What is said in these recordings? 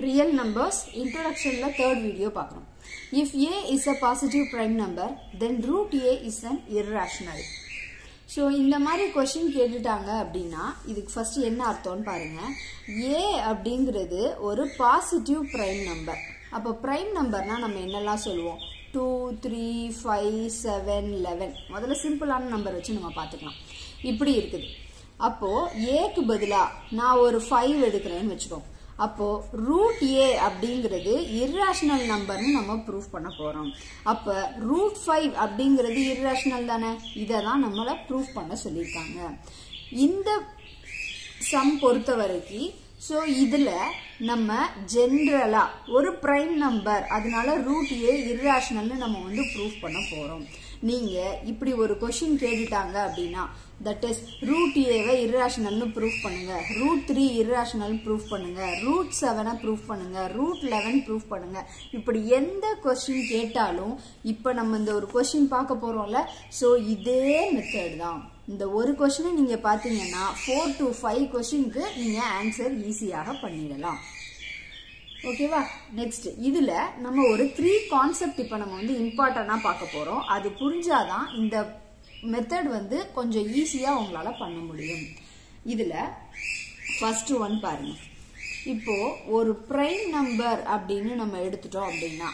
Real numbers introduction la third video பார்க்கிறோம். If a is a positive prime number, then root a is an irrational. So இந்த மாதிரி question கேட்டுட்டாங்க அப்படின்னா இதுக்கு first என்ன அர்த்தம்னு பாருங்க. a அப்படிங்கிறது ஒரு positive prime number. அப்போ prime numberனா நம்ம என்னெல்லாம் சொல்லுவோம்? 2, 3, 5, 7, 11. முதல்ல சிம்பிளான நம்பர் வச்சு நம்ம பார்த்துக்கலாம். இப்படி இருக்குது. அப்போ aக்கு பதிலா நான் ஒரு 5 எடுக்கிறேன்னு வெச்சுக்கோ. அப்போ root a அப்படிங்கிறது irrational numberனு நம்ம ப்ரூஃப் பண்ண போறோம். அப்ப root 5 அப்படிங்கிறது irrational தானே? இத தான் நம்மள ப்ரூஃப் பண்ண சொல்லிருக்காங்க. இந்த சம் பொறுத்தவரைக்கும் சோ இதுல நம்ம ஜெனரலா ஒரு பிரைம் நம்பர் அதனால root a irrationalனு நம்ம வந்து ப்ரூஃப் பண்ண போறோம். நீங்க இப்படி ஒரு क्वेश्चन கேட்டிட்டாங்க அப்படினா that is root a வை irrationalனு ப்ரூஃப் பண்ணுங்க, root 3 irrational ப்ரூஃப் பண்ணுங்க, root 7 ப்ரூஃப் பண்ணுங்க, root 11 ப்ரூஃப் பண்ணுங்க. இப்படி எந்த क्वेश्चन கேட்டாலும் இப்போ நம்ம இந்த ஒரு क्वेश्चन பார்க்க போறோம்ல, சோ இதே மெத்தட் தான். இந்த ஒரு क्वेश्चन நீங்க பாத்தீங்கன்னா 4 to 5 क्वेश्चनக்கு நீங்க ஆன்சர் ஈஸியாக பண்ணிடலாம். ஓகேவா? நெக்ஸ்ட் இதுல நம்ம ஒரு 3 கான்செப்ட் இப்ப நம்ம வந்து இம்பார்ட்டன்ட்டா பார்க்க போறோம். அது புரிஞ்சாதான் இந்த மெத்தட் வந்து கொஞ்சம் ஈஸியா உங்களால பண்ண முடியும். இதுல ஃபர்ஸ்ட் ஒன் பாருங்க. இப்போ ஒரு பிரைம் நம்பர் அப்படின்னு நம்ம எடுத்துட்டோம் அப்படின்னா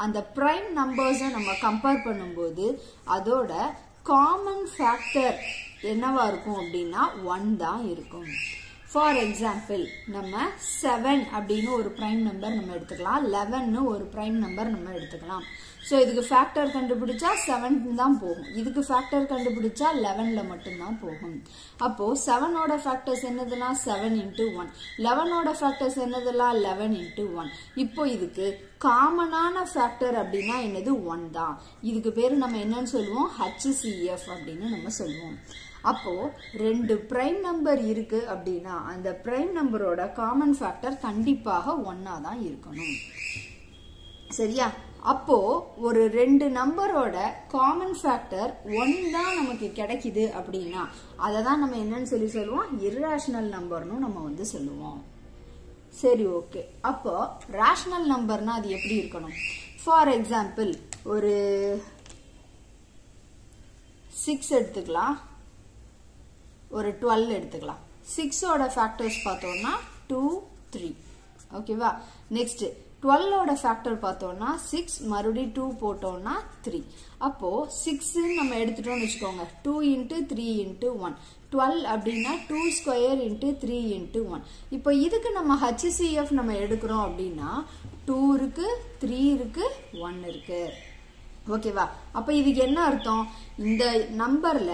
அந்த பிரைம் நம்பர்ஸை நம்ம கம்பேர் பண்ணும்போது அதோட காமன் ஃபேக்டர் என்னவா இருக்கும் அப்படின்னா 1 தான் இருக்கும். ஃபார் எக்ஸாம்பிள் நம்ம 7 அப்படின்னு ஒரு பிரைம் நம்பர் நம்ம எடுத்துக்கலாம், 11 ஒரு பிரைம் நம்பர் நம்ம எடுத்துக்கலாம். ஸோ இதுக்கு ஃபேக்டர் கண்டுபிடிச்சா 7 தான் போகும், இதுக்கு ஃபேக்டர் கண்டுபிடிச்சா 11ல மட்டும்தான் போகும். அப்போ 7ஓட ஃபேக்டர்ஸ் என்னதெல்லாம் 7 into 1, 11ஓட ஃபேக்டர்ஸ் என்னதெல்லாம் 11 into 1. இப்போ இதுக்கு காமனான ஃபேக்டர் அப்படின்னா என்னது 1 தான். இதுக்கு பேரு நம்ம என்னன்னு சொல்லுவோம்? HCF அப்படின்னு நம்ம சொல்லுவோம். அப்போ ரெண்டு பிரைம் நம்பர் இருக்கு அப்படின்னா அந்த பிரைம் நம்பரோட காமன் ஃபேக்டர் கண்டிப்பாக 1ஆ தான் இருக்கணும். சரியா? அப்போ ஒரு ரெண்டு நம்பரோட காமன் ஃபேக்டர் 1 தான் நமக்கு கிடைக்குது அப்படின்னா அதை தான் நம்ம என்னன்னு சொல்லுவோம்? இர்ரேஷனல் நம்பர்னு நம்ம வந்து சொல்லுவோம். சரி, ஓகே. அப்போ ரேஷனல் நம்பர்னா அது எப்படி இருக்கணும்? ஃபார் எக்ஸாம்பிள் ஒரு 6 எடுத்துக்கலாம், ஒரு 12 எடுத்துக்கலாம். 6ஓட ஃபேக்டர்ஸ் பார்த்தோம்னா 2, 3. ஓகேவா? நெக்ஸ்ட் 12ஓட ஃபேக்டர் பார்த்தோம்னா 6 மறுபடியும் 2 போட்டோம்னா 3. அப்போ 6 நம்ம எடுத்துட்டோம்னு வச்சுக்கோங்க, 2 into 3 into 1. 12 அப்படின்னா 2 square into 3 into 1. இப்போ இதுக்கு நம்ம HCF நம்ம எடுக்கிறோம் அப்படின்னா 2 இருக்கு, 3 இருக்கு, 1 இருக்கு. ஓகேவா? அப்ப இதுக்கு என்ன அர்த்தம்? இந்த நம்பர்ல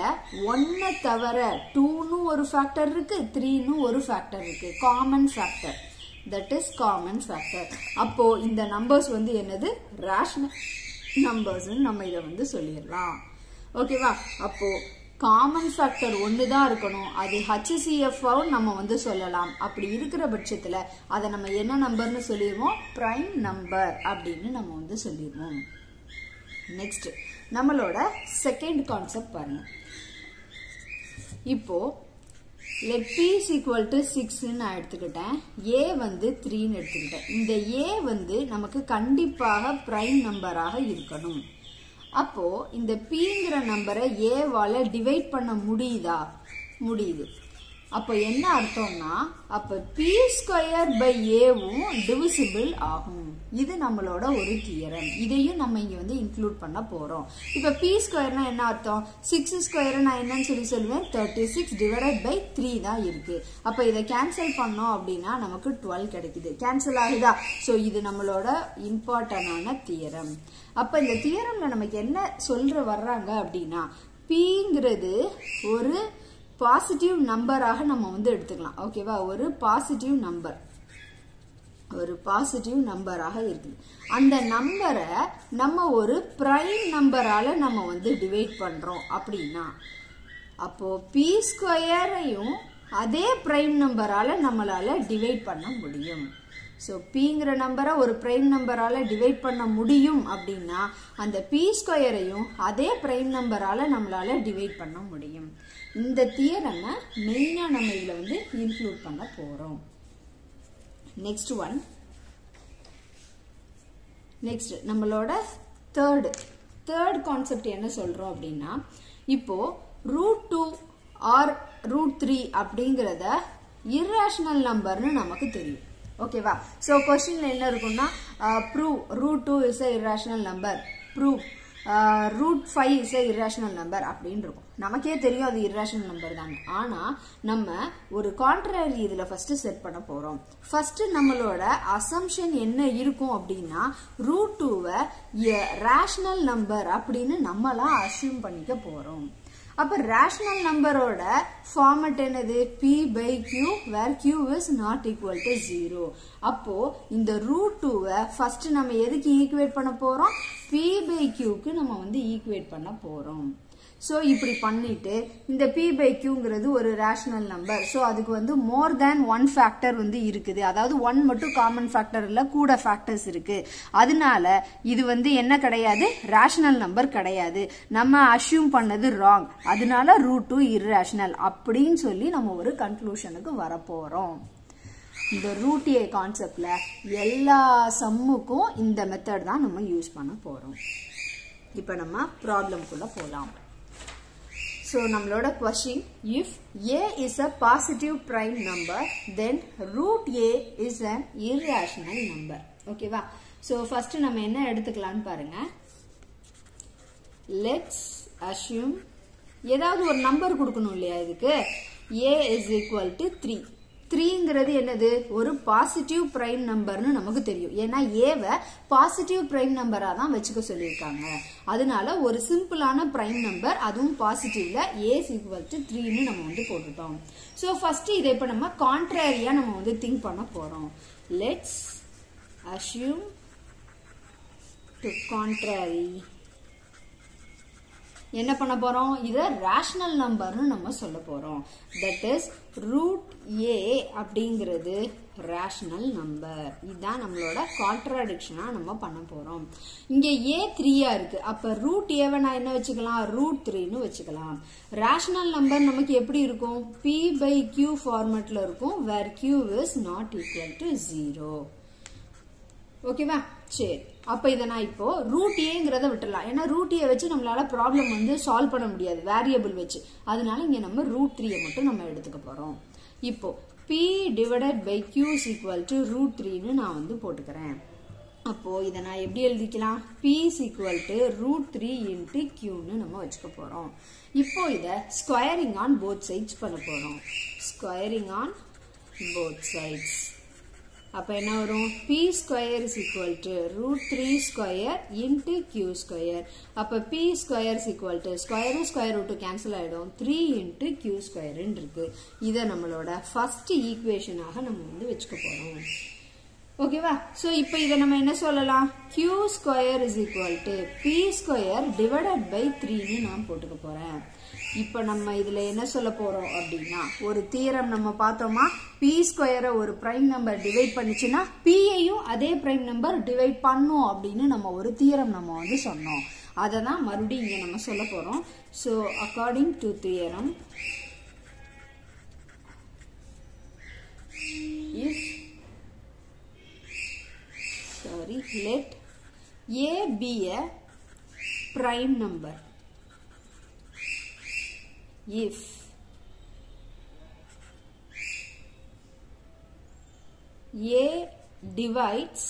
1 தவிர 2னு ஒரு ஃபேக்டர் இருக்கு, 3னு ஒரு ஃபேக்டர் இருக்கு, common factor. That is common factor. அப்போ இந்த நம்பர்ஸ் வந்து என்னது? ரேஷனல் நம்பர்ஸ் நம்ம இத வந்து சொல்லிடலாம். ஓகேவா? அப்போ காமன் ஃபேக்டர் 1 தான் இருக்கணும். அது HCF நம்ம வந்து சொல்லலாம். அப்படி இருக்கிற பட்சத்துல அதை நம்ம என்ன நம்பர்னு சொல்லிடுவோம்? பிரைம் நம்பர் அப்படின்னு நம்ம வந்து சொல்லிடுவோம். நெக்ஸ்ட் நம்மளோட செகண்ட் கான்செப்ட் பாருங்க. இப்போ let p is equal to 6 நான் எடுத்துக்கிட்டேன், a வந்து 3 எடுத்துக்கிட்டேன். இந்த a வந்து நமக்கு கண்டிப்பாக பிரைம் நம்பராக இருக்கணும். அப்போ இந்த pங்கிற நம்பரை a வால டிவைட் பண்ண முடியுதா? முடியுது. அப்போ என்ன அர்த்தம்னா அப்ப p ஸ்கொயர் பை aவும் டிவிசிபிள் ஆகும். இது நம்மளோட ஒரு தியரம். இதையும் நம்ம இங்க வந்து இன்க்ளூட் பண்ண போறோம். இப்ப p ஸ்கொயர்னா என்ன அர்த்தம்? 6 ஸ்கொயர் நான் என்னன்னு சொல்லுவேன்? 36 டிவைடட் பை 3 தான் இருக்கு. அப்ப இதை கேன்சல் பண்ணோம் அப்படின்னா நமக்கு 12 கிடைக்குது. கேன்சல் ஆகுதா? சோ இது நம்மளோட இம்பார்ட்டன்டான தியரம். அப்ப இந்த தியரம்ல நமக்கு என்ன சொல்ற வர்றாங்க அப்படின்னா pங்கிறது ஒரு பாசிட்டிவ் நம்பராக நம்ம வந்து எடுத்துக்கலாம். ஓகேவா? ஒரு பாசிட்டிவ் நம்பர், ஒரு பாசிட்டிவ் நம்பராக இருக்குது. அந்த நம்பரை நம்ம ஒரு பிரைம் நம்பரால நம்ம வந்து டிவைட் பண்றோம் அப்படின்னா அப்போ p ஸ்கொயரையும் அதே பிரைம் நம்பரால நம்மளால டிவைட் பண்ண முடியும். சோ pங்கிற நம்பரை ஒரு பிரைம் நம்பரால டிவைட் பண்ண முடியும் அப்படின்னா அந்த p ஸ்கொயரையும் அதே பிரைம் நம்பரால நம்மளால டிவைட் பண்ண முடியும். இந்த தியரமை மெயினா நம்ம இதுல வந்து இன்க்ளூட் பண்ண போறோம். நெக்ஸ்ட் ஒன் நெக்ஸ்ட் நம்மளோட தேர்ட் கான்செப்ட் என்ன சொல்றோம் அப்படின்னா, இப்போ √2 ஆர் √3 அப்படிங்கறத irrational நம்பர்னு நமக்கு தெரியும். ஓகேவா? சோ क्वेश्चनல என்ன இருக்கும்னா prove √2 is a irrational number, prove √5 is a irrational number அப்படின்னு இருக்கும். நமக்கே தெரியும் அது irrational number தான். ஆனா நம்ம ஒரு contrary இதுல ஃபர்ஸ்ட் செட் பண்ண போறோம். ஃபர்ஸ்ட் நம்மளோட assumption என்ன இருக்கும் அப்படின்னா √2வை rational number அப்படின்னு நம்மளா assume பண்ணிக்க போறோம். அப்ப rational numberோட ஃபார்மட் என்னது? p by q where q is not equal to 0. அப்போ இந்த √2வை ஃபர்ஸ்ட் நம்ம எதுக்கு ஈக்குவேட் பண்ண போறோம்? p by q க்கு நம்ம வந்து ஈக்குவேட் பண்ண போறோம். சோ இப்படி பண்ணிட்டு இந்த p by qங்கிறது ஒரு rational number. சோ அதுக்கு வந்து more than one factor வந்து இருக்குது. அதாவது 1 மட்டும் காமன் ஃபேக்டர் இல்ல, கூட ஃபேக்டர்ஸ் இருக்கு. அதனால இது வந்து என்ன கிடையாது? rational number கிடையாது. நம்ம அஸ்யூம் பண்ணது wrong. அதனால √2 irrational அப்படின்னு சொல்லி நம்ம ஒரு கன்க்ளூஷனுக்கு வர போறோம். இந்த √a கான்செப்ட்ல எல்லா சம்முக்கும் இந்த மெத்தட் தான் நம்ம யூஸ் பண்ண போறோம். இப்போ நம்ம ப்ராப்ளம்க்குள்ள போலாம். So நம்மளோட question, if a is a positive prime number then √a is an irrational number. ஓகேவா? So first நம்ம என்ன எடுத்துக்கலாம்னு பாருங்க. Let's assume ஏதாவது ஒரு நம்பர் கொடுக்கணும் இல்லையா இதுக்கு? a is equal to 3. 3ங்கிறது என்னது? ஒரு பாசிட்டிவ் பிரைம் நம்பர்னு நமக்கு தெரியும். ஏன்னா ஏவை பாசிட்டிவ் பிரைம் நம்பரா தான் வச்சுக்க சொல்லியிருக்காங்க. அதனால ஒரு சிம்பிளான பிரைம் நம்பர், அதுவும் பாசிட்டிவ்ல a is equal to 3ன்னு நம்ம வந்து போட்டுட்டோம். சோ ஃபர்ஸ்ட் இதை இப்ப நம்ம கான்ட்ராரியா நம்ம வந்து திங்க் பண்ண போறோம். Let's assume to contrary. என்ன பண்ண போறோம்? இத ரேஷனல் நம்பர்னு நம்ம சொல்ல போறோம். தட் இஸ் √a அப்படிங்கிறது ரேஷனல் நம்பர். இதுதான் நம்மளோட கான்ட்ராடிக்ஷனா நம்ம பண்ண போறோம். இங்க a 3யா இருக்கு. அப்ப √a நான் என்ன வச்சுக்கலாம்? √3ன்னு வச்சுக்கலாம். ரேஷனல் நம்பர் நமக்கு எப்படி இருக்கும்? p by q ஃபார்மட்ல இருக்கும், where q is not equal to 0. ஓகேவா? சரி, அப்ப இத நான் இப்போ √a விட்டுறலாம். ஏன்னா √a வச்சு நம்மளால ப்ராப்ளம் வந்து சால்வ் பண்ண முடியாது வேரியபிள் வச்சு. அதனால இங்க நம்ம √3 மட்டும் நம்ம எடுத்துக்க போறோம். இப்போ p divided by q is equal to √3ன்னு நான் வந்து போட்டுக்கிறேன். அப்போ இத நான் எப்படி எழுதிக்கலாம்? p is equal to √3 into qன்னு நம்ம வச்சுக்க போறோம். இப்போ இத ஸ்கொயரிங் ஆன் both sides பண்ண போறோம். Squaring on both sides. அப்ப என்ன வரும்? p square is equal to √3 square into q square. அப்ப p square is equal to square root cancel ஆயிடும், 3 into q square இருக்கு. இத நம்மளோட ஃபர்ஸ்ட் ஈக்குவேஷனாக நம்ம வந்து வெச்சுக்க போறோம். ஓகேவா? சோ இப்போ இத நம்ம என்ன சொல்லலாம்? q square is equal to p square divided by 3ன்னு நான் போட்டுக்க போறேன். இப்போ நம்ம இதுல என்ன சொல்ல போறோம் அப்படின்னா, ஒரு தியரம் நம்ம பார்த்தோமா, p ஸ்கொயரை ஒரு பிரைம் நம்பர் டிவைட் பண்ணிச்சுன்னா p ஐயும் அதே பிரைம் நம்பர் டிவைட் பண்ணும் அப்படின்னு நம்ம ஒரு தியரம் நம்ம வந்து சொன்னோம். அதை தான் மறுபடியும் இங்க நம்ம சொல்ல போறோம். So according to theorem, if let a be a prime number, if a divides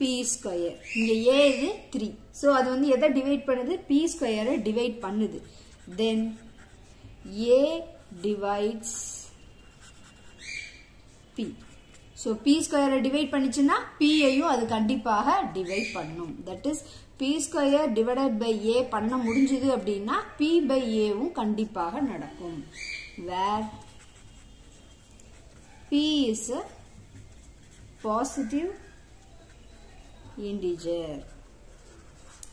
p square, இங்க a இது 3, so அது வந்து எதை டிவைட் பண்ணுது? p ஸ்கொயரை டிவைட் பண்ணுது. then a divides p, so p ஸ்கொயரை டிவைட் பண்ணிச்சுன்னா p ஐயும் அது கண்டிப்பாக டிவைட் பண்ணும். that is p square divided by a பண்ண முடிஞ்சது அப்படின்னா p by aவும் கண்டிப்பாக நடக்கும். where p is a positive integer.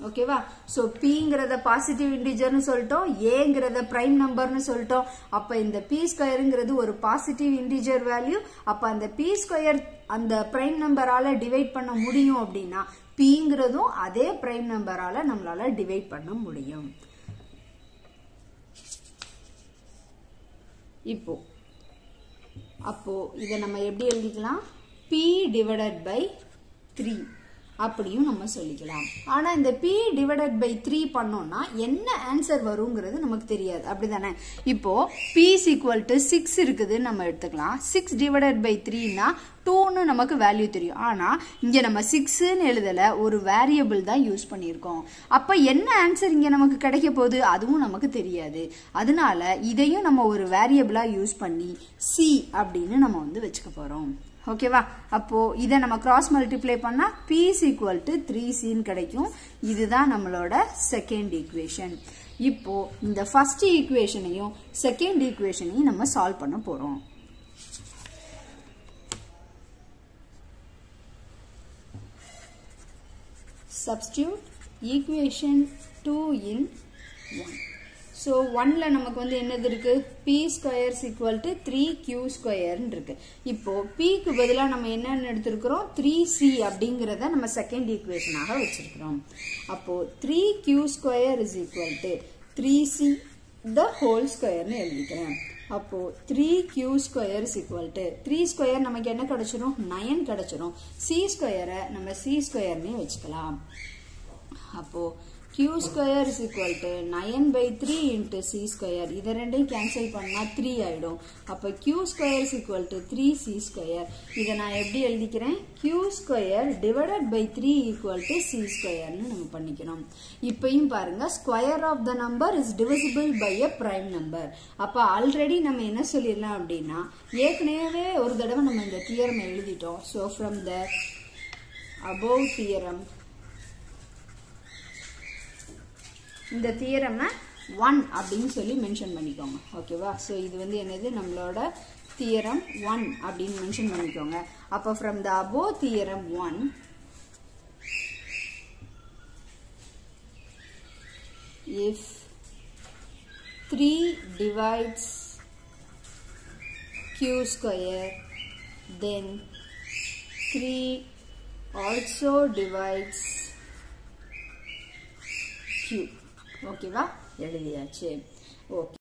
ஓகேவா? சோ pங்கிறத பாசிட்டிவ் இன்டிஜர்னு சொல்லிட்டோம், aங்கிறத பிரைம் நம்பர்னு சொல்லிட்டோம். அப்ப இந்த p ஸ்கொயர்ங்கிறது ஒரு பாசிட்டிவ் இன்டிஜர் வேல்யூ. அப்ப அந்த p ஸ்கொயர் அந்த பிரைம் நம்பரால டிவைட் பண்ண முடியும் அப்படின்னா pங்கிறதும் அதே பிரைம் நம்பரால நம்மளால டிவைட் பண்ண முடியும். அப்போ இத நம்ம எப்படி எழுதிக்கலாம்? p divided by 3 அப்படியும் நம்ம சொல்லிக்கலாம். ஆனா இந்த p divided by 3 பண்ணோம்னா என்ன ஆன்சர் வருங்கிறது நமக்கு தெரியாது, அப்படிதானே? இப்போ p is equal to 6 இருக்குதுன்னு நம்ம எடுத்துக்கலாம். 6 divided by 3னா 2ன்னு நமக்கு வேல்யூ தெரியும். ஆனா இங்க நம்ம 6ன்னு எழுதல, ஒரு வேரியபிள் தான் யூஸ் பண்ணியிருக்கோம். அப்ப என்ன ஆன்சர் இங்க நமக்கு கிடைக்க போகுது அதுவும் நமக்கு தெரியாது. அதனால இதையும் நம்ம ஒரு வேரியபிளா யூஸ் பண்ணி c அப்படின்னு நம்ம வந்து வச்சுக்க போறோம். ஓகேவா? அப்போ இதை நம்ம கிராஸ் மல்டிப்ளை பண்ணா p is equal to 3c கிடைக்கும். இதுதான் நம்மளோட செகண்ட் ஈக்குவேஷன். இப்போ இந்த ஃபர்ஸ்ட் ஈக்குவேஷனையும் செகண்ட் ஈக்குவேஷனையும் நம்ம சால்வ் பண்ண போறோம். Substitute equation 2 in 1. So 1ல நமக்கு வந்து என்னது இருக்கு? p square is equal to 3q square இருக்கு. இப்போ p க்கு பதிலா நம்ம என்னன்னு எடுத்திருக்கிறோம்? 3c அப்படிங்கறத நம்ம செகண்ட் ஈக்குவேஷனாக வச்சிருக்கிறோம். அப்போ 3q square is equal to 3c the whole square னு எழுதிக்கிறேன். அப்போ 3q square is equal to 3 square நமக்கு என்ன கிடைச்சிரும்? 9 கிடைச்சிரும். c square நம்ம c square னே வச்சுக்கலாம். அப்போ q square is equal to 9 by 3 into c square. இதை ரெண்டையும் கேன்சல் பண்ணா 3 ஆயிடும். அப்ப q square is equal to 3c square. இதை நான் எப்படி எழுதிக்கிறேன்? q square divided by 3 equal to c square னு நம்ம பண்ணிக்கணும். இப்பயும் பாருங்க, square of the number is divisible by a prime number. அப்ப ஆல்ரெடி நம்ம என்ன சொல்லிடலாம் அப்படின்னா, ஏற்கனவே ஒரு தடவை நம்ம இந்த தியரம் எழுதிட்டோம். So from the above theorem, இந்த தியரமை 1 அப்படின்னு சொல்லி மென்ஷன் பண்ணிக்கோங்க. ஓகேவா? ஸோ இது வந்து என்னது? நம்மளோட தியரம் 1 அப்படின்னு மென்ஷன் பண்ணிக்கோங்க. அப்போ from the above theorem 1, if 3 divides q square, then 3 also divides q. ஓகேவா? எழுதியாச்சு. ஓகே.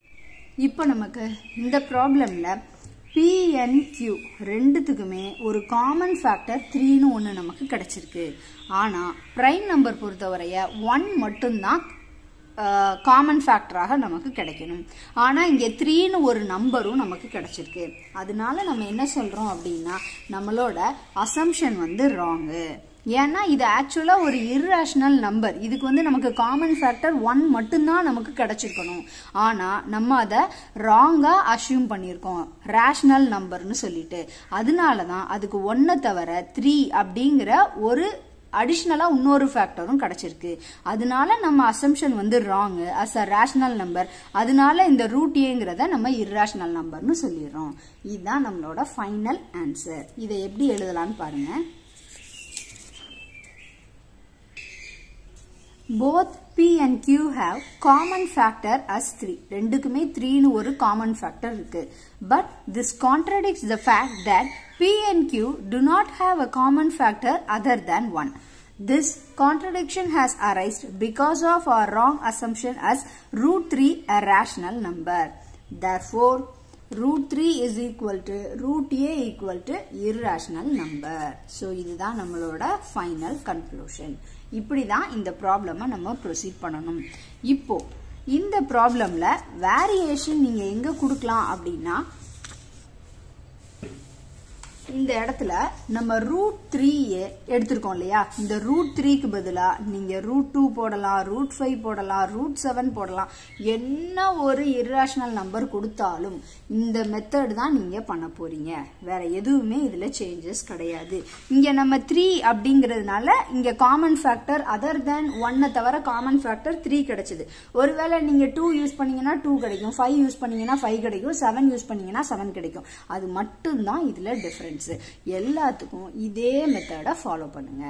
இப்போ நமக்கு இந்த ப்ராப்ளம்ல p and q ரெண்டுத்துக்குமே ஒரு காமன் ஃபேக்டர் 3ன்னு ஒன்று நமக்கு கிடைச்சிருக்கு. ஆனால் பிரைம் நம்பர் பொறுத்தவரைய 1 மட்டும்தான் காமன் ஃபேக்டராக நமக்கு கிடைக்கணும். ஆனால் இங்கே 3ன்னு ஒரு நம்பரும் நமக்கு கிடைச்சிருக்கு. அதனால நம்ம என்ன சொல்கிறோம் அப்படின்னா, நம்மளோட அசம்ஷன் வந்து ராங்கு. ஏன்னா இது ஆக்சுவலாக ஒரு இர்ரேஷனல் நம்பர். இதுக்கு வந்து நமக்கு காமன் ஃபேக்டர் 1 மட்டும்தான் நமக்கு கிடைச்சிருக்கணும். ஆனால் நம்ம அதை ராங்காக அசியூம் பண்ணியிருக்கோம், ரேஷனல் நம்பர்னு சொல்லிட்டு. அதனால தான் அதுக்கு 1 தவிர 3 அப்படிங்கிற ஒரு அடிஷ்னலாக இன்னொரு ஃபேக்டரும் கிடைச்சிருக்கு. அதனால நம்ம அசம்ஷன் வந்து wrong as a rational number. அதனால இந்த ரூட் ஏங்கிறத நம்ம இர்ரேஷனல் நம்பர்னு சொல்லிடுறோம். இதுதான் நம்மளோட ஃபைனல் ஆன்சர். இதை எப்படி எழுதலான்னு பாருங்க. Both p and q have common factor as 3. ரெண்டுக்குமே 3ன்னு ஒரு common factor இருக்கு. But this contradicts the fact that p and q do not have a common factor other than 1. This contradiction has arisen because of our wrong assumption as root 3 a rational number. Therefore, root 3 is equal to root a equal to irrational number. So, இதுதான் நம்மளோட final conclusion. இப்படிதான் இந்த ப்ராப்ளமை நம்ம proceed பண்ணணும். இப்போ இந்த ப்ராப்ளம்ல variation நீங்க எங்க கொடுக்கலாம் அப்படின்னா, இந்த இடத்துல நம்ம ரூட் 3 எடுத்திருக்கோம் இல்லையா? இந்த ரூட் 3க்கு பதிலா நீங்க ரூட் 2 போடலாம், ரூட் 5 போடலாம், ரூட் 7 போடலாம். என்ன ஒரு இர்ரேஷனல் நம்பர் கொடுத்தாலும் இந்த மெத்தட் தான் நீங்க பண்ண போறீங்க. வேற எதுவுமே இதுல சேஞ்சஸ் கிடையாது. இங்க நம்ம 3 அப்படிங்கிறதுனால இங்க காமன் ஃபேக்டர் அதர் தேன் 1 தவிர காமன் ஃபேக்டர் 3 கிடைச்சது. ஒருவேளை நீங்க 2 யூஸ் பண்ணீங்கன்னா 2 கிடைக்கும், 5 யூஸ் பண்ணீங்கன்னா 5 கிடைக்கும், 7 யூஸ் பண்ணீங்கன்னா 7 கிடைக்கும். அது மட்டும் தான் இதுல டிஃபரன்ஸ். எல்லாத்துக்கும் இதே மெத்தடை ஃபாலோ பண்ணுங்க.